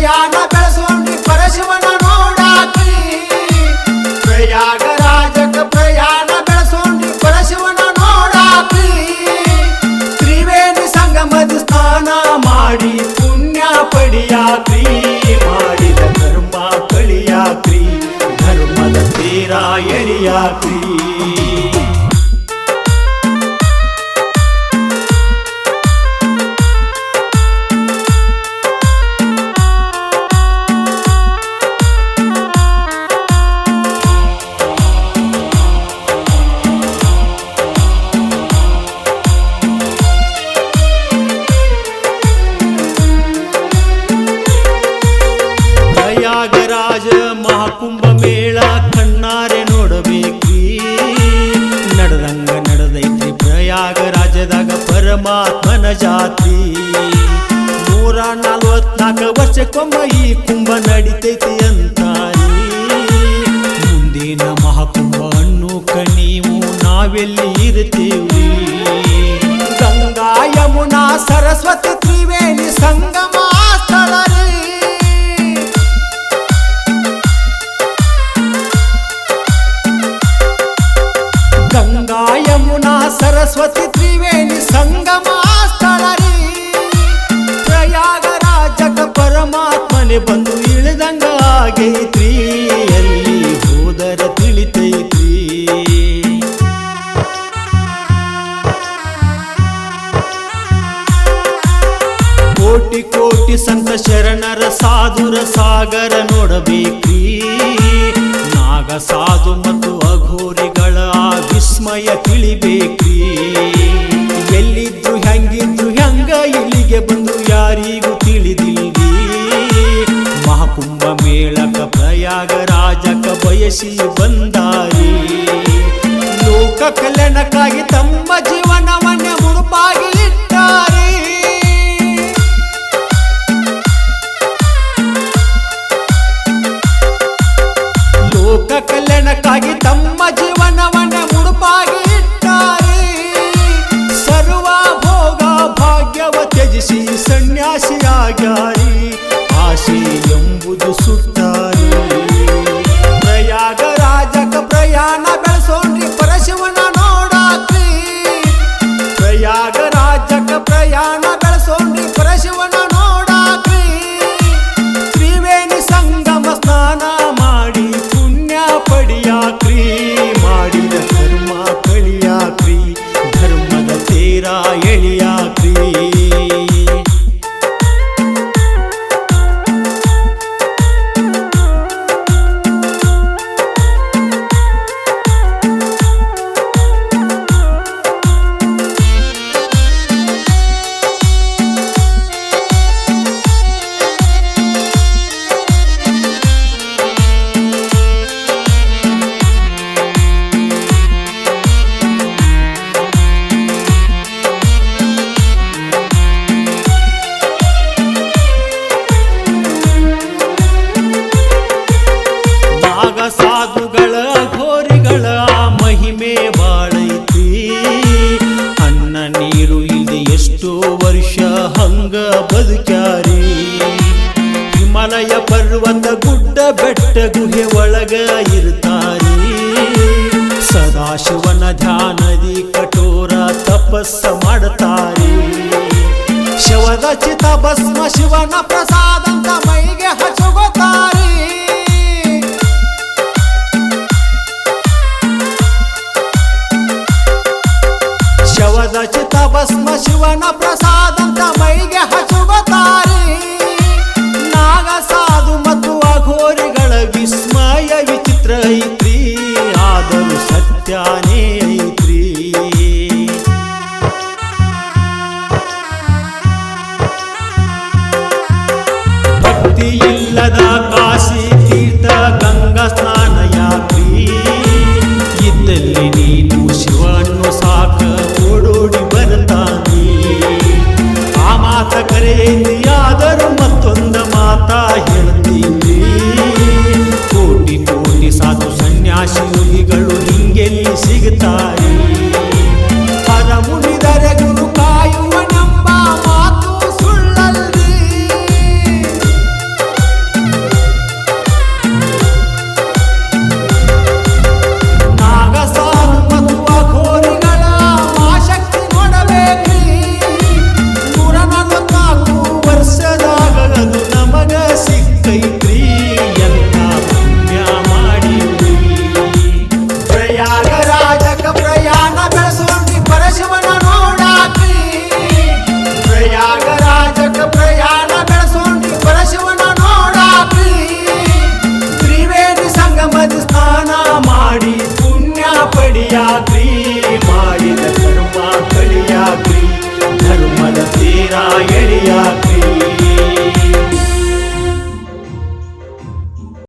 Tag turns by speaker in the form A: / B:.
A: ಪ್ರಯಾಣ ಬೆಳೆಸೋಣಿ ಪರಶಿವನ ನೋಡಾಕ್ರಿ ಪ್ರಯಾಗರಾಜಕ ಪ್ರಯಾಣ ಬೆಳೆಸೋಣಿ ಪರಶಿವನ ನೋಡಾಕ್ರಿ ತ್ರಿವೇಣಿ ಸಂಗಮದ ಸ್ನಾನ ಮಾಡಿ ಪುಣ್ಯ ಪಡಿಯಾಕ್ರಿ ಮಾಡಿದ ಕರ್ಮ ಕಳಿಯಾಕ್ರಿ ಧರ್ಮದ ತೀರ ಎಳಿಯಾಕ್ರಿ ಪ್ರಯಾಗರಾಜ ಮಹಾಕುಂಭ ಮೇಳ ಕಣ್ಣಾರೆ ನೋಡಬೇಕ್ರಿ ನಡೆದಂಗ ನಡೆದೈತ್ರಿ ಪ್ರಯಾಗರಾಜದಾಗ ಪರಮಾತ್ಮನ ಜಾತ್ರಿ 144 ವರ್ಷಕ್ಕೊಮ್ಮ ಈ ಕುಂಭ ನಡಿತೈತಿ ಅಂತಾರಿ ಮುಂದಿನ ಮಹಾಕುಂಭ ಅನ್ನು ಕಣೀವು ನಾವೆಲ್ಲಿ ಇರ್ತೀವಿ ಗಂಗಾ ಯಮುನಾ ಸರಸ್ವತಿ ತ್ರಿವೇಣಿ ಸಂಗಮ ಸ್ಥಳ ರೀ ಗಂಗಾ ಯಮುನಾ ಸರಸ್ವತಿ ತ್ರಿವೇಣಿ ಸಂಗಮ ಸ್ಥಳ ರೀ ಪ್ರಯಾಗರಾಜಕ ಪರಮಾತ್ಮನೆ ಬಂದು ಇಳಿದಂಗ ಆಗೈತ್ರಿ ಎಲ್ಲಿ ಹೋದರ ತಿಳಿತೈತ್ರಿ ಕೋಟಿ ಕೋಟಿ ಸಂತ ಶರಣರ ಸಾಧುರ ಸಾಗರ ನೋಡಬೇಕ್ರಿ ನಾಗ ಸಾಧು ಮತ್ತು ಅಘೋರಿಗಳ ವಿಸ್ಮಯ ತಿಳಿಬೇಕ್ರಿ ಎಲ್ಲಿದ್ರು ಹೆಂಗಿದ್ರು ಹೆಂಗ ಇಲ್ಲಿಗೆ ಬಂದು ಯಾರಿಗೂ ತಿಳಿದಿಲ್ರಿ ಮಹಾಕುಂಭ ಮೇಳಕ ಪ್ರಯಾಗರಾಜಕ ಬಯಸಿ ಬಂದಾರಿ ಲೋಕ ಕಲ್ಯಾಣಕ್ಕಾಗಿ ತಮ್ಮ ಜೀವನವನ್ನೇ ಮುಡುಪಾಗಿ ಇಟ್ಟಾರಿ ಲೋಕ ಕಲ್ಯಾಣಕ್ಕಾಗಿ ತಮ್ಮ ಜೀವನವನ್ನ ಮುಡುಪಾಗಿ ಇಟ್ಟಾರಿ ಸರ್ವ ಭೋಗ ಭಾಗ್ಯವ ತ್ಯಜಿಸಿ ಸನ್ಯಾಸಿಯಾಗ್ಯಾರಿ ಆಸೆ ಎಂಬುದು ಸುಟ್ಟಾರಿ ಪ್ರಯಾಗರಾಜಕ ಪ್ರಯಾಣ ಬೆಳೆಸೋಣ್ರಿ ಪರಶಿವನ ನೋಡಾಕ್ರಿ ಪ್ರಯಾಗರಾಜಕ ಪ್ರಯಾಣ ಬೆಳೆಸೋಣ್ರಿ ಪರಶಿವನ ನೋಡಾಕ್ರಿ ತ್ರಿವೇಣಿ ಸಂಗಮ ಸ್ನಾನ ಮಾಡಿ ಪಡಿಯಾಕ್ರಿ ಮಾಡಿದ ಕರ್ಮ ಕಳಿಯಾಕ್ರಿ ಧರ್ಮದ ತೀರ ಎಳಿಯಾಕ್ರಿ ಸಾಧುಗಳ ಘೋರಿಗಳ ಮಹಿಮೆ ಬಾಳೈತಿ ಅನ್ನ ನೀರು ಇಲ್ದೆ ಎಷ್ಟೋ ವರ್ಷ ಹಂಗ ಬದುಕ್ಯಾರಿ ಹಿಮಾಲಯ ಪರ್ವತ ಗುಡ್ಡ ಬೆಟ್ಟ ಗುಹೆ ಒಳಗ ಇರ್ತಾರಿ ಸದಾಶಿವನ ಧ್ಯಾನದಿ ಕಠೋರ ತಪಸ್ಸ ಮಾಡ್ತಾರಿ ಶಿವದ ಚಿತ ಭಸ್ಮ ಶಿವನ ಪ್ರಸಾದಂತ ಮೈಗೆ ಹಚ್ಚುಗೋತಾರಿ ಶವದ ಚಿತ ಭಸ್ಮ ಶಿವನ ಪ್ರಸಾದಂತ ಮೈಗೆ ಹಚ್ಚುಗೋತಾರಿ ನಾಗ ಸಾಧು ಮತ್ತು ಅಘೋರಿಗಳ ವಿಸ್ಮಯ ವಿಚಿತ್ರ ಐತ್ರಿ ಆದರೂ ಸತ್ಯಾನೇ ಐತ್ರಿ ಭಕ್ತಿ ಇಲ್ಲದ ಕಾಶಿ